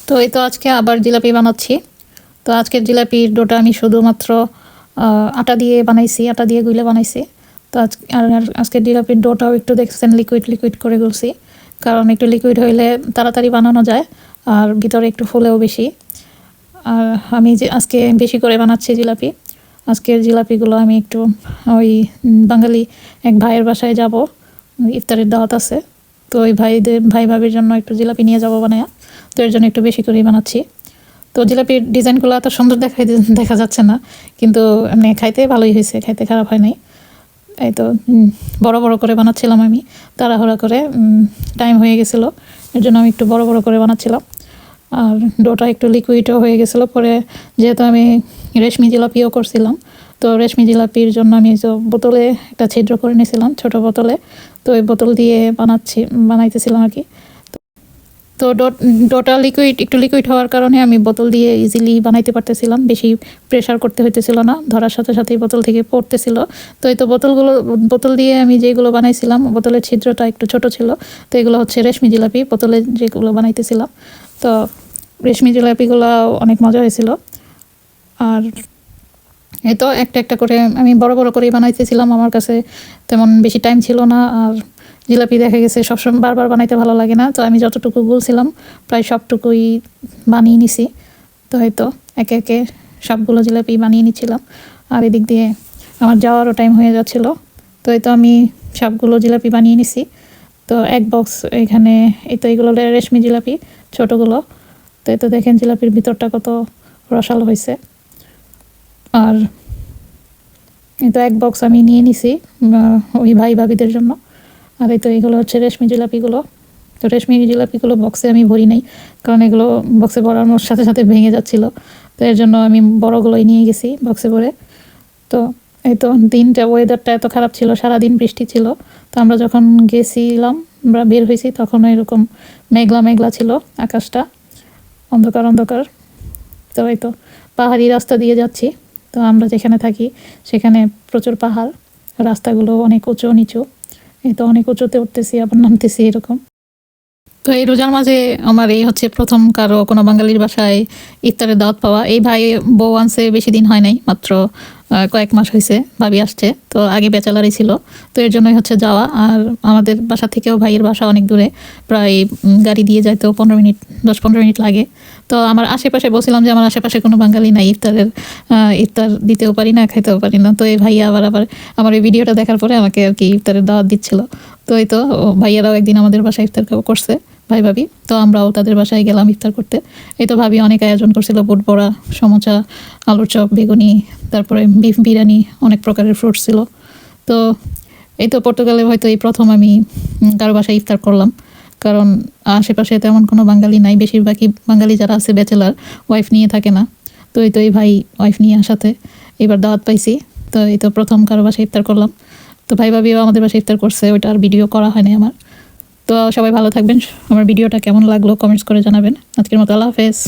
তো এই তো আজকে আবার জিলাপি বানাচ্ছি। তো আজকের জিলাপির ডোটা আমি শুধুমাত্র আটা দিয়ে বানাইছি, আটা দিয়ে গুলে বানাইছি। তো আজকের জিলাপির ডোটাও একটু দেখছেন লিকুইড লিকুইড করে গুলছি, কারণ একটু লিকুইড হইলে তাড়াতাড়ি বানানো যায় আর ভিতরে একটু ফুলেও বেশি। আর আমি যে আজকে বেশি করে বানাচ্ছি জিলাপি। আজকের জিলাপিগুলো আমি একটু ওই বাঙালি এক ভাইয়ের বাসায় যাব, ইফতারের দাওয়াত আছে। তো ওই ভাই ভাবির জন্য একটু জিলাপি নিয়ে যাবো বানায়া, তো এর জন্য একটু বেশি করেই বানাচ্ছি। তো জিলাপির ডিজাইনগুলো এত সুন্দর দেখা যাচ্ছে না, কিন্তু এমনি খাইতে ভালোই হয়েছে, খাইতে খারাপ হয় নাই। এই তো বড় বড় করে বানাচ্ছিলাম আমি, তাড়াহুড়া করে, টাইম হয়ে গেছিলো, এর জন্য আমি একটু বড় বড় করে বানাচ্ছিলাম। আর ডোটা একটু লিকুইডও হয়ে গেছিলো। পরে যেহেতু আমি রেশমি জিলাপিও করছিলাম, তো রেশমি জিলাপির জন্য আমি তো বোতলে একটা ছিদ্র করে নিয়েছিলাম, ছোটো বোতলে। তো ওই বোতল দিয়ে বানাইতেছিলাম আর কি। তো ডোটা একটু লিকুইড হওয়ার কারণে আমি বোতল দিয়ে ইজিলি বানাইতে পারতেছিলাম, বেশি প্রেশার করতে হইতেছিল না, ধরার সাথে সাথেই বোতল থেকে পড়তেছিল। তো এই তো বোতল দিয়ে আমি যেগুলো বানাইছিলাম, বোতলের ছিদ্রটা একটু ছোট ছিল। তো এগুলো হচ্ছে রেশমি জিলাপি, বোতলে যেগুলো বানাইতেছিলাম। তো রেশমি জিলাপিগুলো অনেক মজা হয়েছিল। আর এই তো একটা একটা করে আমি বড় বড় করেই বানাইতেছিলাম, আমার কাছে তেমন বেশি টাইম ছিল না। আর জিলাপি দেখা গেছে সবসময় বারবার বানাইতে ভালো লাগে না, তো আমি যতটুকু বলছিলাম প্রায় সবটুকুই বানিয়ে নিছি। তো হয়তো একে একে সবগুলো জিলাপি বানিয়ে নিচ্ছিলাম, আর এদিক দিয়ে আমার যাওয়ারও টাইম হয়ে যাচ্ছিলো। তো এই তো আমি সবগুলো জিলাপি বানিয়ে নিছি। তো এক বক্স এখানে, এই তো এইগুলো রেশমি জিলাপি ছোটোগুলো। তো এই তো দেখেন জিলাপির ভিতরটা কত রসালো হয়েছে। আর এই তো এক বক্স আমি নিয়ে নিছি ওই ভাই ভাবিদের জন্য। আর এই তো এগুলো হচ্ছে রেশমি জিলাপিগুলো। তো রেশমি জিলাপিগুলো বক্সে আমি ভরি নাই, কারণ এগুলো বক্সে ভরানোর সাথে সাথে ভেঙে যাচ্ছিলো। তো এর জন্য আমি বড়গুলোই নিয়ে গেছি বক্সে ভরে। তো এই তো ওয়েদারটা এত খারাপ ছিল, সারাদিন বৃষ্টি ছিল। তো আমরা যখন গেছিলাম, আমরা বের হয়েছি, তখন এরকম মেঘলা মেঘলা ছিল আকাশটা, অন্ধকার অন্ধকার। তো এই তো পাহাড়ি রাস্তা দিয়ে যাচ্ছি। তো আমরা যেখানে থাকি সেখানে প্রচুর পাহাড়, রাস্তাগুলো অনেক উঁচু নিচু। এই তো অনেক উঁচুতে উঠতেছি আবার নামতেছি এরকম। তো এই রোজার মাঝে আমার এই হচ্ছে প্রথম কারো কোনো বাঙালির বাসায় ইফতারের দাওয়াত পাওয়া। এই ভাই বউ আনছে বেশি দিন হয় নাই, মাত্র কয়েক মাস হয়েছে ভাবি আসছে। তো আগে ব্যাচেলারই ছিল, তো এর জন্যই হচ্ছে যাওয়া। আর আমাদের বাসা থেকেও ভাইয়ের বাসা অনেক দূরে, প্রায় গাড়ি দিয়ে যাইতেও 10-15 মিনিট লাগে। তো আমার আশেপাশে বলছিলাম যে আমার আশেপাশে কোনো বাঙালি নাই, ইফতার দিতেও পারি না, খাইতেও পারি না। তো এই ভাইয়া আবার আমার এই ভিডিওটা দেখার পরে আমাকে আর কি ইফতারের দাওয়াত দিচ্ছিল। তো এই তো ভাইয়ারাও একদিন আমাদের বাসায় ইফতার করছে, ভাই ভাবি। তো আমরাও তাদের বাসায় গেলাম ইফতার করতে। এই তো ভাবি অনেক আয়োজন করছিল, বুট বড়া, সমোসা, আলুর চপ, বেগুনি, তারপরে বিফ বিরিয়ানি, অনেক প্রকারের ফ্রুটস ছিল। তো এই তো পর্তুগালে হয়তো এই প্রথম আমি কারো বাসায় ইফতার করলাম, কারণ আশেপাশে তেমন কোনো বাঙালি নাই। বেশিরভাগই বাঙালি যারা আছে ব্যাচেলার, ওয়াইফ নিয়ে থাকে না। তো এই ভাই ওয়াইফ নিয়ে আসাতে এবার দাওয়াত পাইছি। তো এই তো প্রথম কারো বাসায় ইফতার করলাম। তো ভাই ভাবিও আমাদের বাসায় ইফতার করছে, ওইটার ভিডিও করা হয়নি আমার। তো সবাই ভালো থাকবেন, আমার ভিডিওটা কেমন লাগলো কমেন্টস করে জানাবেন। আজকের মতো আল্লাহ হাফেজ।